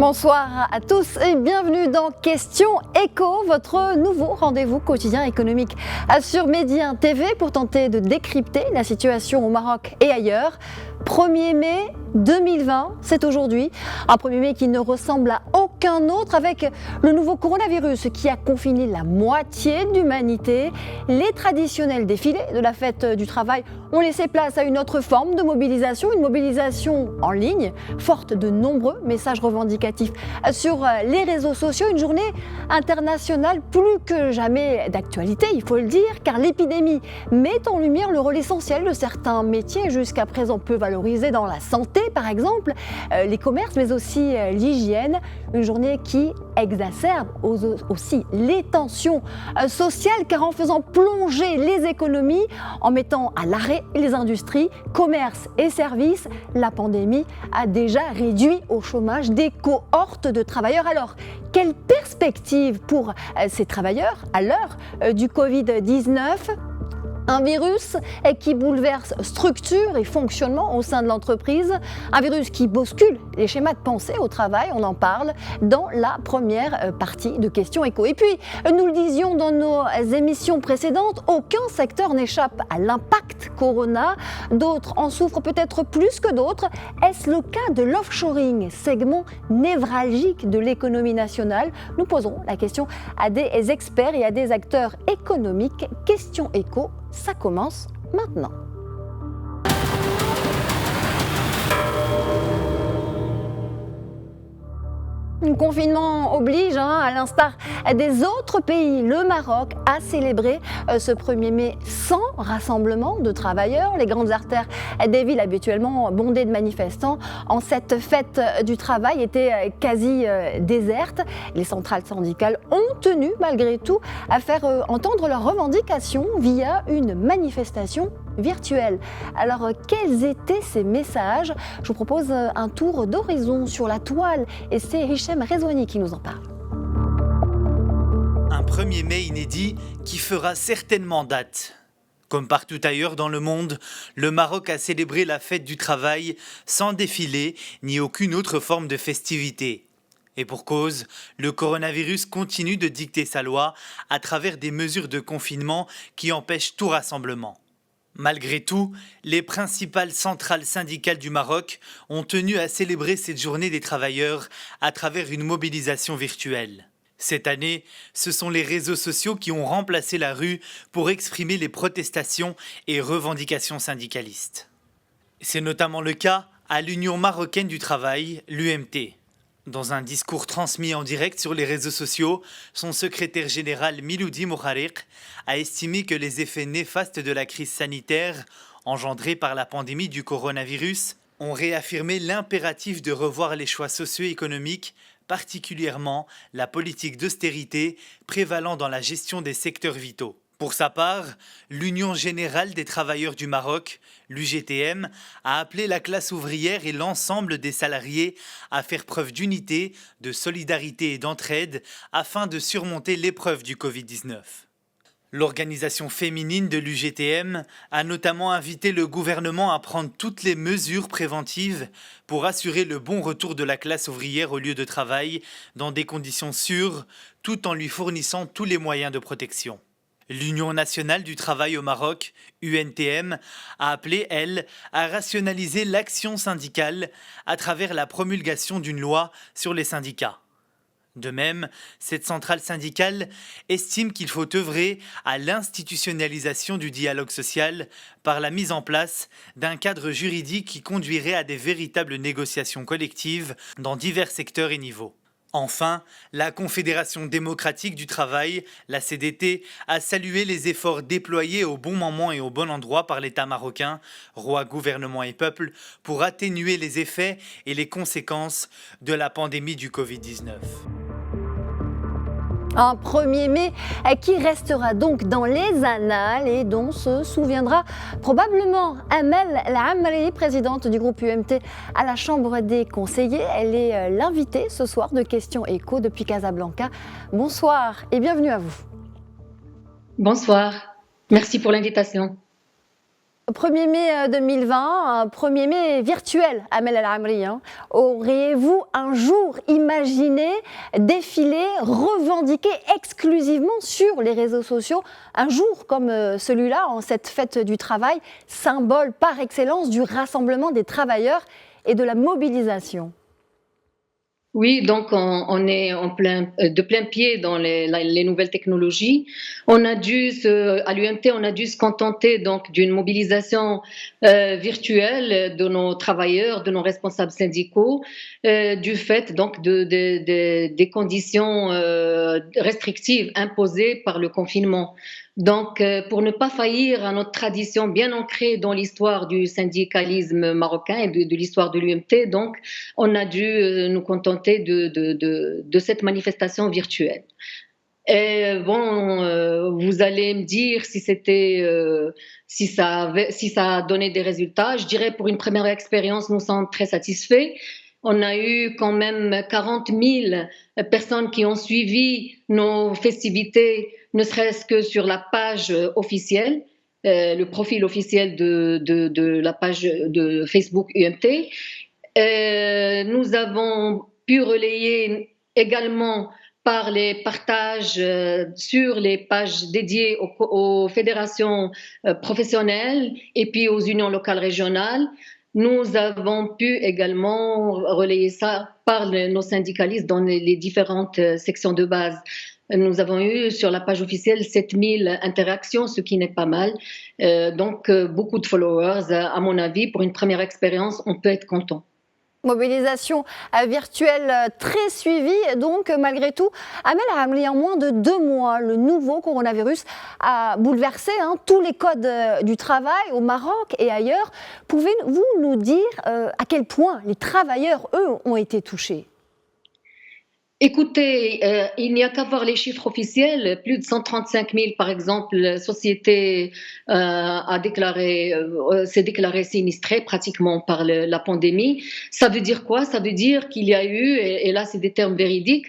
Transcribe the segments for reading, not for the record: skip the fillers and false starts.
Bonsoir à tous et bienvenue dans Question Éco, votre nouveau rendez-vous quotidien économique sur Média TV pour tenter de décrypter la situation au Maroc et ailleurs. 1er mai 2020, c'est aujourd'hui. Un 1er mai qui ne ressemble à aucun autre avec le nouveau coronavirus qui a confiné la moitié de l'humanité. Les traditionnels défilés de la fête du travail ont laissé place à une autre forme de mobilisation, une mobilisation en ligne, forte de nombreux messages revendicatifs sur les réseaux sociaux. Une journée internationale plus que jamais d'actualité, il faut le dire, car l'épidémie met en lumière le rôle essentiel de certains métiers jusqu'à présent peu valorisés dans la santé, par exemple, les commerces, mais aussi l'hygiène. Une journée qui exacerbe aussi les tensions sociales, car en faisant plonger les économies, en mettant à l'arrêt les industries, commerces et services, la pandémie a déjà réduit au chômage des cohortes de travailleurs. Alors, quelle perspective pour ces travailleurs à l'heure du Covid-19 ? Un virus qui bouleverse structure et fonctionnement au sein de l'entreprise, un virus qui bouscule les schémas de pensée au travail, on en parle dans la première partie de Question Éco. Et puis, nous le disions dans nos émissions précédentes, aucun secteur n'échappe à l'impact Corona, d'autres en souffrent peut-être plus que d'autres. Est-ce le cas de l'offshoring, segment névralgique de l'économie nationale ? Nous posons la question à des experts et à des acteurs économiques. Question Éco, ça commence maintenant. Le confinement oblige, à l'instar des autres pays, le Maroc a célébré ce 1er mai sans rassemblement de travailleurs. Les grandes artères des villes habituellement bondées de manifestants en cette fête du travail étaient quasi désertes. Les centrales syndicales ont tenu malgré tout à faire entendre leurs revendications via une manifestation virtuelle. Alors, quels étaient ces messages ? Je vous propose un tour d'horizon sur la toile et c'est Hichem Rezouani qui nous en parle. Un 1er mai inédit qui fera certainement date. Comme partout ailleurs dans le monde, le Maroc a célébré la fête du travail sans défilé ni aucune autre forme de festivité. Et pour cause, le coronavirus continue de dicter sa loi à travers des mesures de confinement qui empêchent tout rassemblement. Malgré tout, les principales centrales syndicales du Maroc ont tenu à célébrer cette journée des travailleurs à travers une mobilisation virtuelle. Cette année, ce sont les réseaux sociaux qui ont remplacé la rue pour exprimer les protestations et revendications syndicalistes. C'est notamment le cas à l'Union marocaine du travail, l'UMT. Dans un discours transmis en direct sur les réseaux sociaux, son secrétaire général Miloudi Mokhariq a estimé que les effets néfastes de la crise sanitaire engendrée par la pandémie du coronavirus ont réaffirmé l'impératif de revoir les choix socio-économiques, particulièrement la politique d'austérité prévalant dans la gestion des secteurs vitaux. Pour sa part, l'Union générale des travailleurs du Maroc, l'UGTM, a appelé la classe ouvrière et l'ensemble des salariés à faire preuve d'unité, de solidarité et d'entraide afin de surmonter l'épreuve du Covid-19. L'organisation féminine de l'UGTM a notamment invité le gouvernement à prendre toutes les mesures préventives pour assurer le bon retour de la classe ouvrière au lieu de travail dans des conditions sûres, tout en lui fournissant tous les moyens de protection. L'Union nationale du travail au Maroc, UNTM, a appelé, elle, à rationaliser l'action syndicale à travers la promulgation d'une loi sur les syndicats. De même, cette centrale syndicale estime qu'il faut œuvrer à l'institutionnalisation du dialogue social par la mise en place d'un cadre juridique qui conduirait à des véritables négociations collectives dans divers secteurs et niveaux. Enfin, la Confédération démocratique du travail, la CDT, a salué les efforts déployés au bon moment et au bon endroit par l'État marocain, roi, gouvernement et peuple, pour atténuer les effets et les conséquences de la pandémie du Covid-19. Un 1er mai qui restera donc dans les annales et dont se souviendra probablement Amel Lamri, présidente du groupe UMT à la Chambre des conseillers. Elle est l'invitée ce soir de Question Éco depuis Casablanca. Bonsoir et bienvenue à vous. Bonsoir, merci pour l'invitation. 1er mai 2020, un 1er mai virtuel, Amel El-Amri. Auriez-vous un jour imaginé défiler, revendiquer exclusivement sur les réseaux sociaux, un jour comme celui-là, en cette fête du travail, symbole par excellence du rassemblement des travailleurs et de la mobilisation? Oui, donc on est de plein pied dans les nouvelles technologies. À l'UMT, on a dû se contenter donc d'une mobilisation virtuelle de nos travailleurs, de nos responsables syndicaux, du fait donc des conditions restrictives imposées par le confinement. Donc, pour ne pas faillir à notre tradition bien ancrée dans l'histoire du syndicalisme marocain et de l'histoire de l'UMT, donc, on a dû nous contenter de cette manifestation virtuelle. Et bon, vous allez me dire si ça a donné des résultats. Je dirais pour une première expérience, nous sommes très satisfaits. On a eu quand même 40 000 personnes qui ont suivi nos festivités, ne serait-ce que sur la page officielle, le profil officiel de la page de Facebook UMT. Nous avons pu relayer également par les partages sur les pages dédiées aux fédérations professionnelles et puis aux unions locales régionales. Nous avons pu également relayer ça par nos syndicalistes dans les différentes sections de base. Nous avons eu sur la page officielle 7000 interactions, ce qui n'est pas mal. Donc, beaucoup de followers. À mon avis, pour une première expérience, on peut être content. Mobilisation virtuelle très suivie, donc malgré tout. Amel El-Amri, en moins de 2 mois, le nouveau coronavirus a bouleversé tous les codes du travail au Maroc et ailleurs. Pouvez-vous nous dire à quel point les travailleurs, eux, ont été touchés ? Écoutez, il n'y a qu'à voir les chiffres officiels. Plus de 135 000, par exemple, sociétés s'est déclaré sinistrée pratiquement par la pandémie. Ça veut dire quoi? Ça veut dire qu'il y a eu, et là c'est des termes véridiques,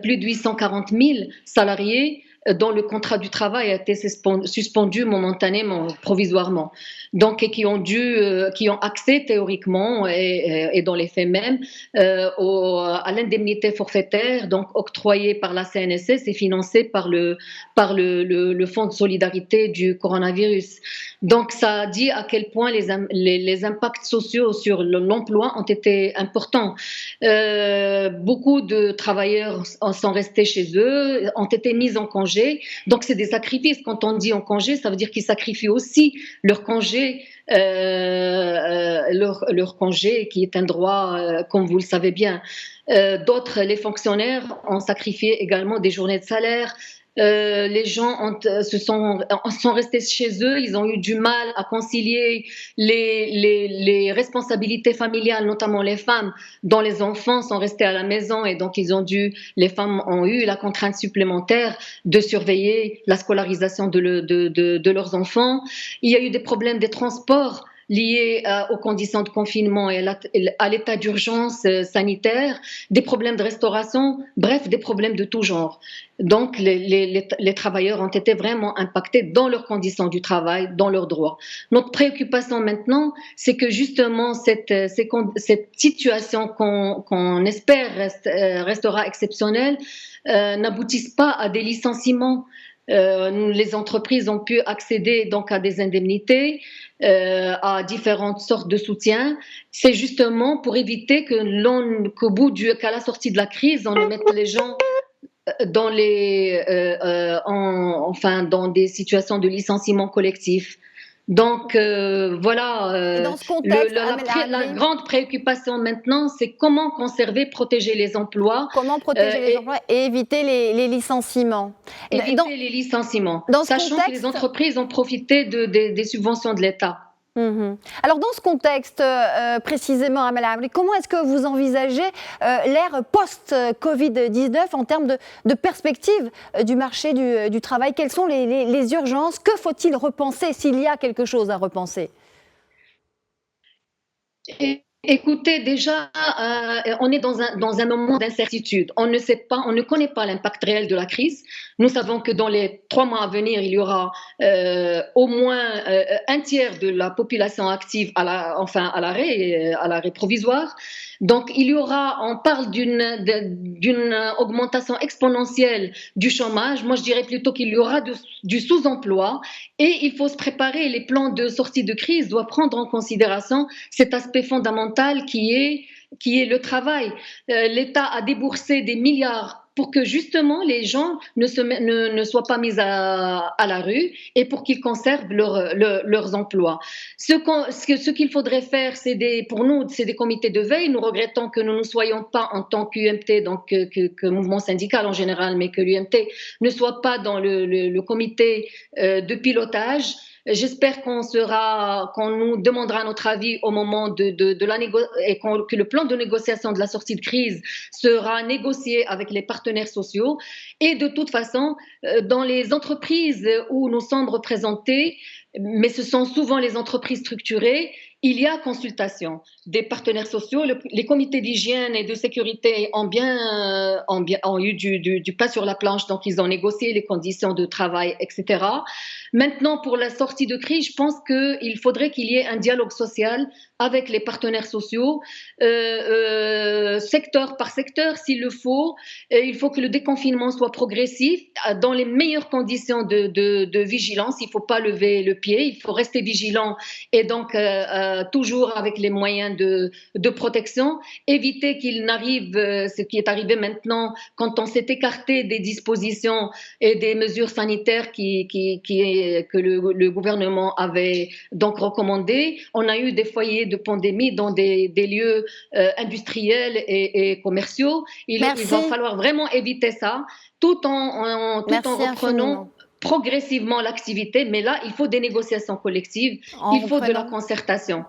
plus de 840 000 salariés dont le contrat du travail a été suspendu momentanément, provisoirement. Donc, et qui ont accès théoriquement et dans les faits même à l'indemnité forfaitaire, donc octroyée par la CNSS et financée par le Fonds de solidarité du coronavirus. Donc, ça dit à quel point les impacts sociaux sur l'emploi ont été importants. Beaucoup de travailleurs sont restés chez eux, ont été mis en congé. Donc, c'est des sacrifices. Quand on dit en congé, ça veut dire qu'ils sacrifient aussi leur congé. Leur congé qui est un droit comme vous le savez bien. D'autres, les fonctionnaires, ont sacrifié également des journées de salaire. Les gens sont restés chez eux, ils ont eu du mal à concilier les responsabilités familiales, notamment les femmes, dont les enfants sont restés à la maison et donc les femmes ont eu la contrainte supplémentaire de surveiller la scolarisation de leurs enfants. Il y a eu des problèmes des transports liés aux conditions de confinement et à l'état d'urgence sanitaire, des problèmes de restauration, bref, des problèmes de tout genre. Donc, les travailleurs ont été vraiment impactés dans leurs conditions du travail, dans leurs droits. Notre préoccupation maintenant, c'est que justement cette situation qu'on espère restera exceptionnelle n'aboutisse pas à des licenciements. Les entreprises ont pu accéder donc à des indemnités, à différentes sortes de soutiens. C'est justement pour éviter qu'à la sortie de la crise, on mette les gens dans dans des situations de licenciement collectif. Donc voilà, dans ce contexte, la grande préoccupation maintenant, c'est comment conserver, protéger les emplois. Comment protéger les emplois et éviter les licenciements. Éviter les licenciements, sachant que les entreprises ont profité des subventions de l'État. Alors dans ce contexte précisément, Amel El-Amri, comment est-ce que vous envisagez l'ère post-Covid-19 en termes de perspective du marché du travail? Quelles sont les urgences? Que faut-il repenser s'il y a quelque chose à repenser? Écoutez, déjà, on est dans un moment d'incertitude. On ne sait pas, on ne connaît pas l'impact réel de la crise. Nous savons que dans les 3 mois à venir, il y aura au moins un tiers de la population active à l'arrêt provisoire. Donc, on parle d'une augmentation exponentielle du chômage. Moi, je dirais plutôt qu'il y aura du sous-emploi et il faut se préparer. Les plans de sortie de crise doivent prendre en considération cet aspect fondamental qui est le travail. L'État a déboursé des milliards pour que justement les gens ne soient pas mis à la rue et pour qu'ils conservent leurs emplois. Ce qu'il faudrait faire, pour nous, c'est des comités de veille. Nous regrettons que nous ne soyons pas en tant qu'UMT, donc que mouvement syndical en général, mais que l'UMT ne soit pas dans le comité de pilotage. J'espère qu'on nous demandera notre avis au moment de la et que le plan de négociation de la sortie de crise sera négocié avec les partenaires sociaux. Et de toute façon, dans les entreprises où nous sommes représentés, mais ce sont souvent les entreprises structurées, il y a consultation des partenaires sociaux. Les comités d'hygiène et de sécurité ont eu du pain sur la planche, donc ils ont négocié les conditions de travail, etc. Maintenant, pour la sortie de crise, je pense qu'il faudrait qu'il y ait un dialogue social avec les partenaires sociaux, secteur par secteur s'il le faut. Il faut que le déconfinement soit progressif, dans les meilleures conditions de vigilance. Il ne faut pas lever le pied, il faut rester vigilant et donc toujours avec les moyens de protection. Éviter qu'il n'arrive ce qui est arrivé maintenant quand on s'est écarté des dispositions et des mesures sanitaires que le gouvernement avait donc recommandées. On a eu des foyers de pandémie dans des lieux industriels et commerciaux. Il va falloir vraiment éviter ça, tout en reprenant infiniment. Progressivement l'activité, mais là, il faut des négociations collectives, il faut de la concertation.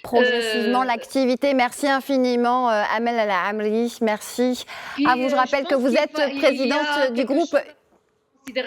Progressivement l'activité. Merci infiniment, Amel El Amri. Merci à vous. Je rappelle que vous êtes présidente du groupe.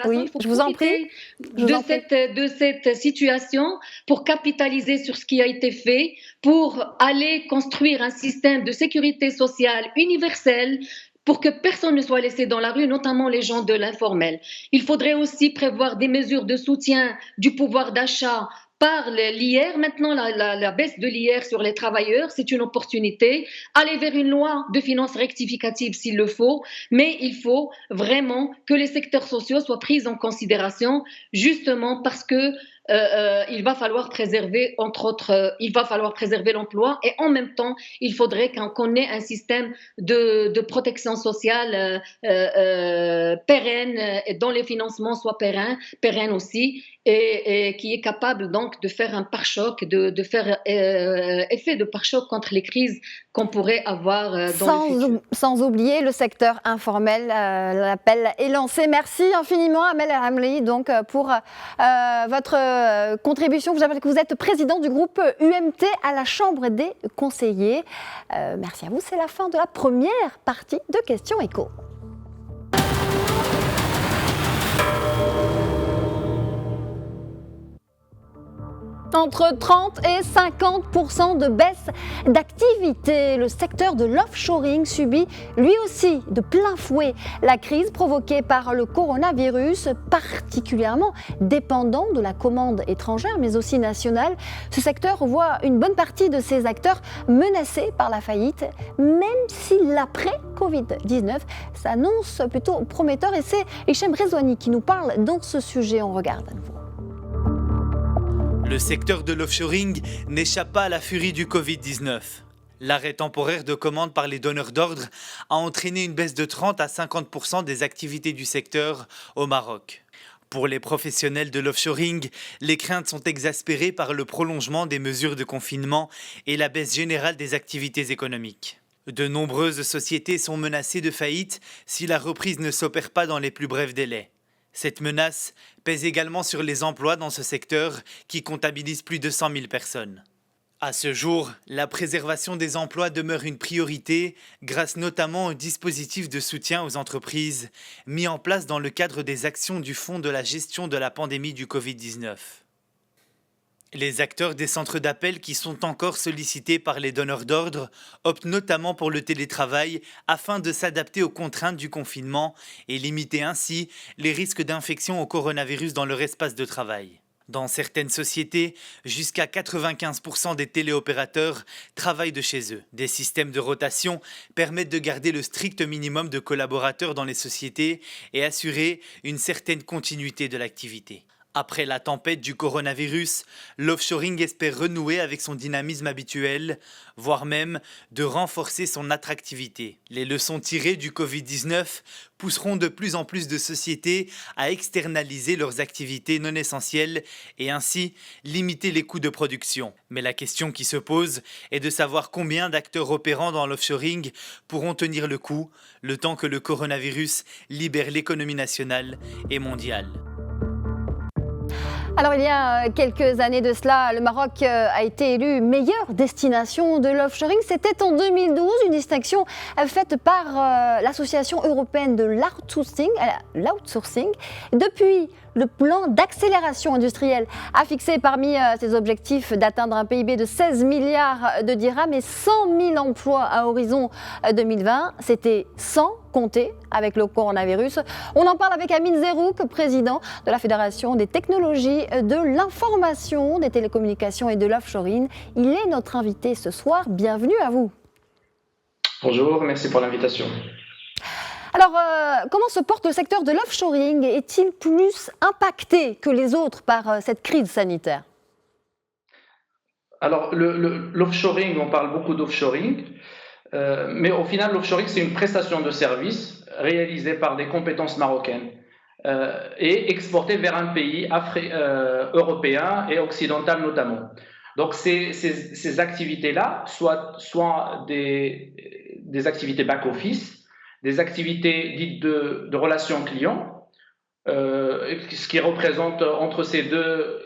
Oui, je vous en prie. De cette situation pour capitaliser sur ce qui a été fait, pour aller construire un système de sécurité sociale universel, pour que personne ne soit laissé dans la rue, notamment les gens de l'informel. Il faudrait aussi prévoir des mesures de soutien du pouvoir d'achat par l'IR. Maintenant, la baisse de l'IR sur les travailleurs, c'est une opportunité. Aller vers une loi de finances rectificative s'il le faut, mais il faut vraiment que les secteurs sociaux soient pris en considération, justement parce que il va falloir préserver, entre autres, il va falloir préserver l'emploi et en même temps, il faudrait qu'on ait un système de protection sociale pérenne et dont les financements soient pérennes aussi et qui est capable donc de faire un pare-choc, de faire effet de pare-choc contre les crises qu'on pourrait avoir dans le futur. Sans oublier le secteur informel, l'appel est lancé. Merci infiniment Amel El Amri donc pour votre contribution. Je vous rappelle que vous êtes président du groupe UMT à la Chambre des conseillers. Merci à vous, c'est la fin de la première partie de Questions Éco. Entre 30 et 50% de baisse d'activité. Le secteur de l'offshoring subit lui aussi de plein fouet la crise provoquée par le coronavirus, particulièrement dépendant de la commande étrangère mais aussi nationale. Ce secteur voit une bonne partie de ses acteurs menacés par la faillite, même si l'après-Covid-19 s'annonce plutôt prometteur. Et c'est Hichem Rezouani qui nous parle dans ce sujet. On regarde à nouveau. Le secteur de l'offshoring n'échappe pas à la furie du Covid-19. L'arrêt temporaire de commande par les donneurs d'ordre a entraîné une baisse de 30 à 50% des activités du secteur au Maroc. Pour les professionnels de l'offshoring, les craintes sont exaspérées par le prolongement des mesures de confinement et la baisse générale des activités économiques. De nombreuses sociétés sont menacées de faillite si la reprise ne s'opère pas dans les plus brefs délais. Cette menace pèse également sur les emplois dans ce secteur qui comptabilise plus de 100 000 personnes. À ce jour, la préservation des emplois demeure une priorité grâce notamment au dispositif de soutien aux entreprises mis en place dans le cadre des actions du Fonds de la gestion de la pandémie du Covid-19. Les acteurs des centres d'appel qui sont encore sollicités par les donneurs d'ordre optent notamment pour le télétravail afin de s'adapter aux contraintes du confinement et limiter ainsi les risques d'infection au coronavirus dans leur espace de travail. Dans certaines sociétés, jusqu'à 95% des téléopérateurs travaillent de chez eux. Des systèmes de rotation permettent de garder le strict minimum de collaborateurs dans les sociétés et assurer une certaine continuité de l'activité. Après la tempête du coronavirus, l'offshoring espère renouer avec son dynamisme habituel, voire même de renforcer son attractivité. Les leçons tirées du Covid-19 pousseront de plus en plus de sociétés à externaliser leurs activités non essentielles et ainsi limiter les coûts de production. Mais la question qui se pose est de savoir combien d'acteurs opérant dans l'offshoring pourront tenir le coup, le temps que le coronavirus libère l'économie nationale et mondiale. Alors il y a quelques années de cela, le Maroc a été élu meilleure destination de l'offshoring. C'était en 2012, une distinction faite par l'Association européenne de l'outsourcing. Depuis, le plan d'accélération industrielle a fixé parmi ses objectifs d'atteindre un PIB de 16 milliards de dirhams et 100 000 emplois à horizon 2020. C'était sans compter avec le coronavirus. On en parle avec Amine Zerouk, président de la Fédération des technologies de l'information, des télécommunications et de l'offshoring. Il est notre invité ce soir. Bienvenue à vous. Bonjour, merci pour l'invitation. Alors, comment se porte le secteur de l'offshoring? Est-il plus impacté que les autres par cette crise sanitaire? Alors, l'offshoring, on parle beaucoup d'offshoring, mais au final, l'offshoring, c'est une prestation de service réalisée par des compétences marocaines et exportée vers un pays européen et occidental notamment. Donc, ces activités-là, soit des activités back-office, des activités dites de relations clients, ce qui représente entre ces deux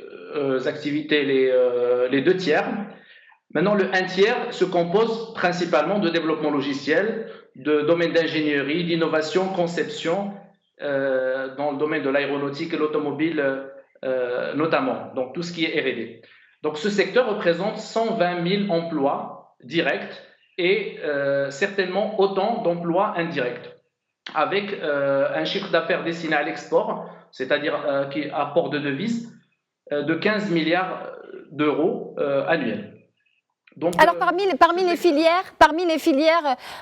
activités les deux tiers. Maintenant, le un tiers se compose principalement de développement logiciel, de domaine d'ingénierie, d'innovation, conception, dans le domaine de l'aéronautique et l'automobile notamment, donc tout ce qui est R&D. Donc ce secteur représente 120 000 emplois directs et certainement autant d'emplois indirects, avec un chiffre d'affaires destiné à l'export, c'est-à-dire qui apporte de devises, de 15 milliards d'euros annuels. Donc, alors parmi les filières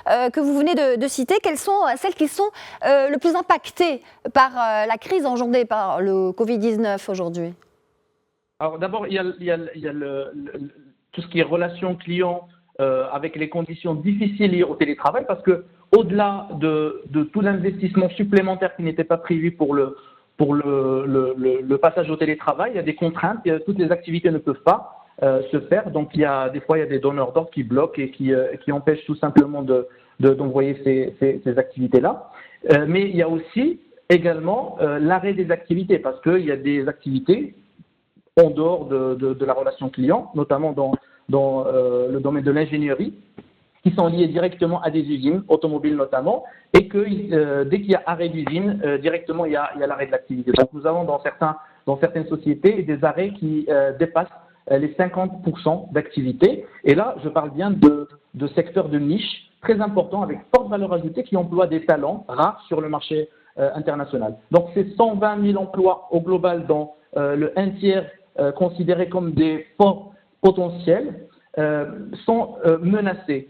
que vous venez de citer, quelles sont celles qui sont le plus impactées par la crise engendrée par le Covid-19 aujourd'hui? Alors d'abord, il y a tout ce qui est relations clients avec les conditions difficiles liées au télétravail, parce que au-delà de tout l'investissement supplémentaire qui n'était pas prévu pour le passage au télétravail, il y a des contraintes, toutes les activités ne peuvent pas se faire. Donc des fois il y a des donneurs d'ordre qui bloquent et qui empêchent tout simplement d'envoyer ces activités-là. Mais il y a aussi également l'arrêt des activités, parce qu'il y a des activités en dehors de la relation client, notamment dans le domaine de l'ingénierie, qui sont liées directement à des usines, automobiles notamment, et que dès qu'il y a arrêt d'usine, directement il y a l'arrêt de l'activité. Donc nous avons dans certaines sociétés des arrêts qui dépassent les 50% d'activité. Et là, je parle bien de secteurs de niche très importants avec forte valeur ajoutée qui emploient des talents rares sur le marché international. Donc ces 120 000 emplois au global dans le un tiers considérés comme des forts potentiels sont menacés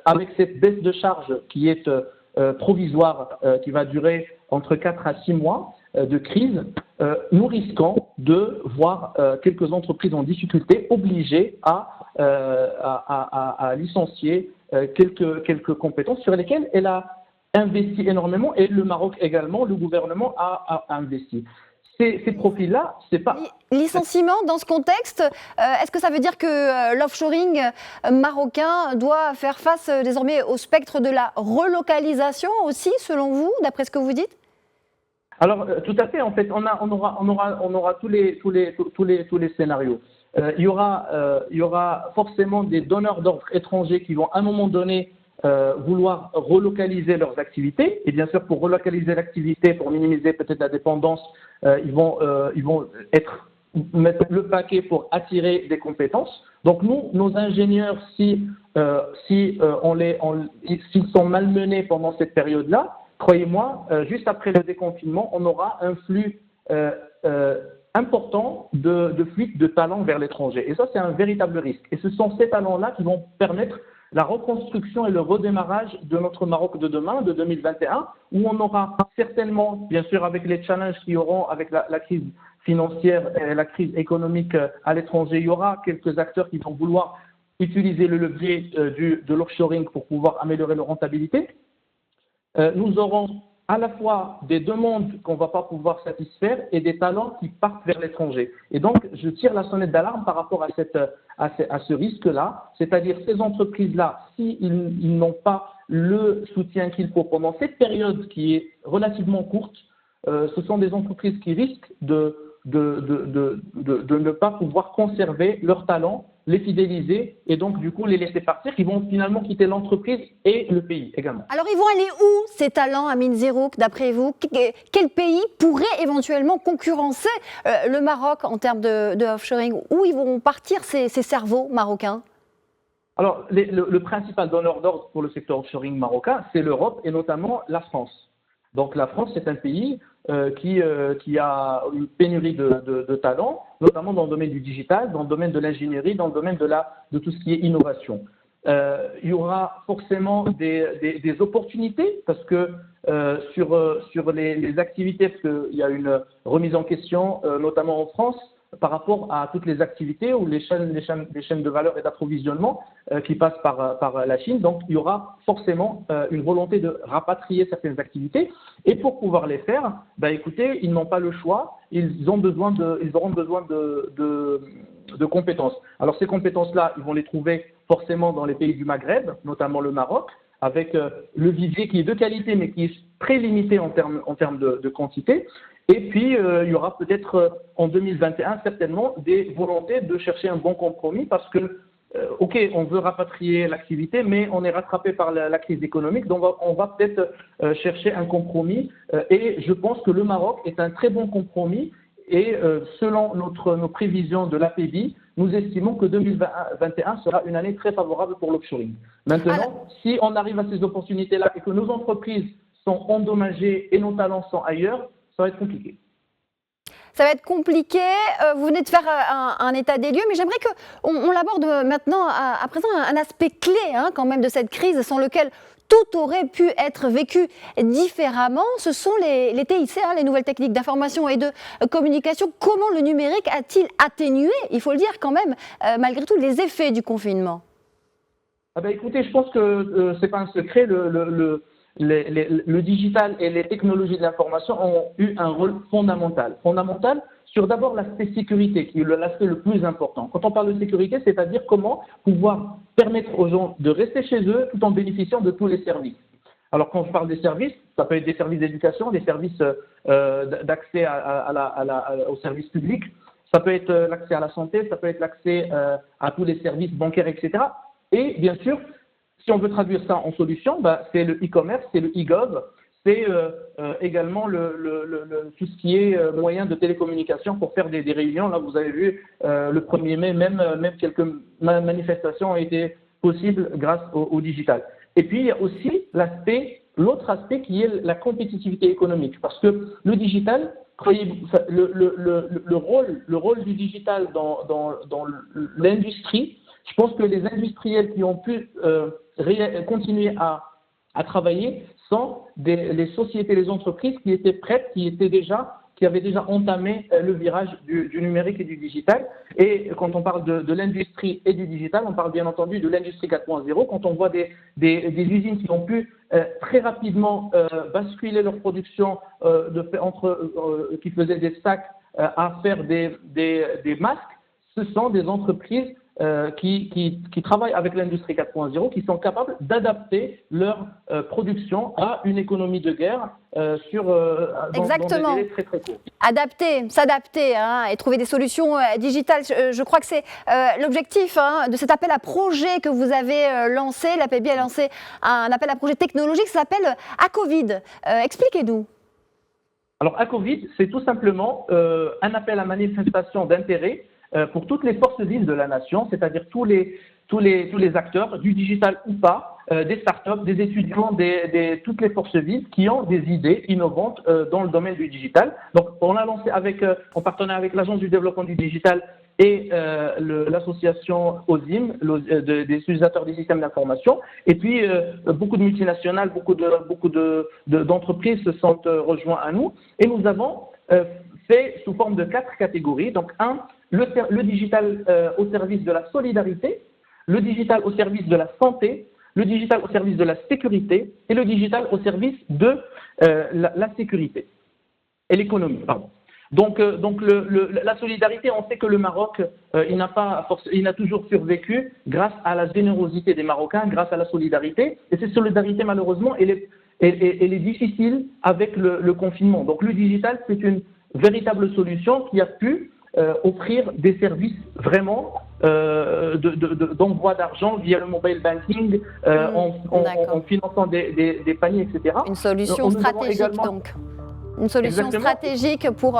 avec cette baisse de charge qui est provisoire, qui va durer entre 4 à 6 mois de crise. Nous risquons de voir quelques entreprises en difficulté obligées à licencier quelques compétences sur lesquelles elle a investi énormément, et le Maroc également, le gouvernement a investi. Ces profils-là, c'est pas… Licenciement dans ce contexte, est-ce que ça veut dire que l'offshoring marocain doit faire face désormais au spectre de la relocalisation aussi, selon vous, d'après ce que vous dites? Alors, tout à fait. En fait, on aura tous les scénarios. Il y aura forcément des donneurs d'ordre étrangers qui vont à un moment donné vouloir relocaliser leurs activités. Et bien sûr, pour relocaliser l'activité, pour minimiser peut-être la dépendance, ils vont être mettre le paquet pour attirer des compétences. Donc nous, nos ingénieurs, s'ils sont malmenés pendant cette période-là, croyez-moi, juste après le déconfinement, on aura un flux important de fuite de talents vers l'étranger. Et ça, c'est un véritable risque. Et ce sont ces talents-là qui vont permettre la reconstruction et le redémarrage de notre Maroc de demain, de 2021, où on aura certainement, bien sûr, avec les challenges qu'il y auront avec la crise financière et la crise économique à l'étranger, il y aura quelques acteurs qui vont vouloir utiliser le levier de l'offshoring pour pouvoir améliorer leur rentabilité. Nous aurons à la fois des demandes qu'on ne va pas pouvoir satisfaire et des talents qui partent vers l'étranger. Et donc, je tire la sonnette d'alarme par rapport à ce risque-là, c'est-à-dire ces entreprises-là, s'ils n'ont pas le soutien qu'il faut pendant cette période qui est relativement courte, ce sont des entreprises qui risquent de ne pas pouvoir conserver leurs talents, les fidéliser et donc du coup les laisser partir, qui vont finalement quitter l'entreprise et le pays également. Alors ils vont aller où ces talents, Amine Zerouk, d'après vous? Quel pays pourrait éventuellement concurrencer le Maroc en termes de offshoring? Où ils vont partir ces cerveaux marocains? Alors le principal donneur d'ordre pour le secteur offshoring marocain, c'est l'Europe et notamment la France. Donc la France, c'est un pays qui a une pénurie de talents, notamment dans le domaine du digital, dans le domaine de l'ingénierie, dans le domaine de tout ce qui est innovation. Il y aura forcément des opportunités parce que sur les activités, parce qu'il y a une remise en question, notamment en France, par rapport à toutes les activités ou les chaînes de valeur et d'approvisionnement qui passent par la Chine. Donc, il y aura forcément une volonté de rapatrier certaines activités. Et pour pouvoir les faire, écoutez, ils n'ont pas le choix. Ils auront besoin de compétences. Alors, ces compétences-là, ils vont les trouver forcément dans les pays du Maghreb, notamment le Maroc, avec le vivier qui est de qualité, mais qui est très limité en termes de quantité. Et puis, il y aura peut-être en 2021 certainement des volontés de chercher un bon compromis parce que, OK, on veut rapatrier l'activité, mais on est rattrapé par la crise économique, donc on va peut-être chercher un compromis. Et je pense que le Maroc est un très bon compromis. Et selon nos prévisions de l'APB, nous estimons que 2021 sera une année très favorable pour l'offshoring. Maintenant, si on arrive à ces opportunités-là et que nos entreprises sont endommagées et nos talents sont ailleurs, ça va être compliqué. Ça va être compliqué. Vous venez de faire un état des lieux, mais j'aimerais qu'on l'aborde maintenant, à présent, un aspect clé quand même de cette crise, sans lequel tout aurait pu être vécu différemment. Ce sont les TIC, les nouvelles techniques d'information et de communication. Comment le numérique a-t-il atténué, il faut le dire quand même, malgré tout, les effets du confinement? Écoutez, je pense que ce n'est pas un secret. Le digital et les technologies de l'information ont eu un rôle fondamental sur d'abord l'aspect sécurité, qui est l'aspect le plus important. Quand on parle de sécurité, c'est-à-dire comment pouvoir permettre aux gens de rester chez eux tout en bénéficiant de tous les services. Alors quand je parle des services, ça peut être des services d'éducation, des services d'accès aux services publics, ça peut être l'accès à la santé, ça peut être l'accès à tous les services bancaires, etc. Et bien sûr, si on veut traduire ça en solution, c'est le e-commerce, c'est le e-gov, c'est également tout ce qui est moyen de télécommunication pour faire des réunions. Là, vous avez vu, le 1er mai, même quelques manifestations ont été possibles grâce au digital. Et puis, il y a aussi l'autre aspect qui est la compétitivité économique. Parce que le digital, le rôle du digital dans l'industrie, je pense que les industriels qui ont pu continuer à travailler sont les sociétés, les entreprises qui étaient prêtes, qui avaient déjà entamé le virage du numérique et du digital. Et quand on parle de l'industrie et du digital, on parle bien entendu de l'industrie 4.0. Quand on voit des usines qui ont pu très rapidement basculer leur production qui faisaient des sacs à faire des masques, ce sont des entreprises qui travaillent avec l'industrie 4.0, qui sont capables d'adapter leur production à une économie de guerre dans des délais très très courts. S'adapter et trouver des solutions digitales. Je crois que c'est l'objectif de cet appel à projet que vous avez lancé. L'APB a lancé un appel à projet technologique, ça s'appelle ACOVID. Expliquez-nous. Alors, un Covid, c'est tout simplement un appel à manifestation d'intérêt pour toutes les forces vives de la nation, c'est-à-dire tous les acteurs, du digital ou pas, des startups, des étudiants, toutes les forces vives qui ont des idées innovantes dans le domaine du digital. Donc, on a lancé en partenariat avec l'Agence du développement du digital et l'association OSIM, des utilisateurs des systèmes d'information. Et puis, beaucoup de multinationales, beaucoup d'entreprises se sont rejoints à nous. Et nous avons fait sous forme de 4 catégories. Donc, le digital au service de la solidarité, le digital au service de la santé, le digital au service de la sécurité et le digital au service de la sécurité et l'économie, pardon. Donc la solidarité, on sait que le Maroc, il n'a toujours survécu grâce à la générosité des Marocains, grâce à la solidarité. Et cette solidarité, malheureusement, elle est difficile avec le confinement. Donc le digital, c'est une véritable solution qui a pu offrir des services vraiment d'envoi d'argent via le mobile banking, en finançant des paniers, etc. Une solution stratégique donc. Une solution stratégique pour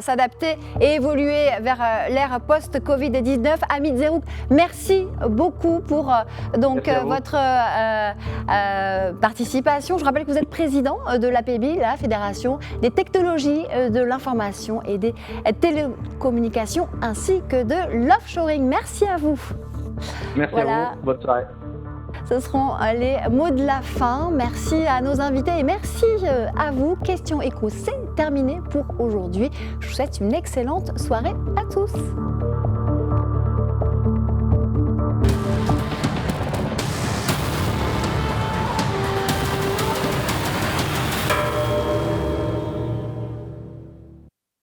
s'adapter et évoluer vers l'ère post-Covid-19. Hamid Zerouk, merci beaucoup pour votre participation. Je rappelle que vous êtes président de l'APB, la Fédération des technologies de l'information et des télécommunications, ainsi que de l'offshoring. Merci à vous. Merci à vous. Bonne soirée. Ce seront les mots de la fin. Merci à nos invités et merci à vous. Question Écho, c'est terminé pour aujourd'hui. Je vous souhaite une excellente soirée à tous.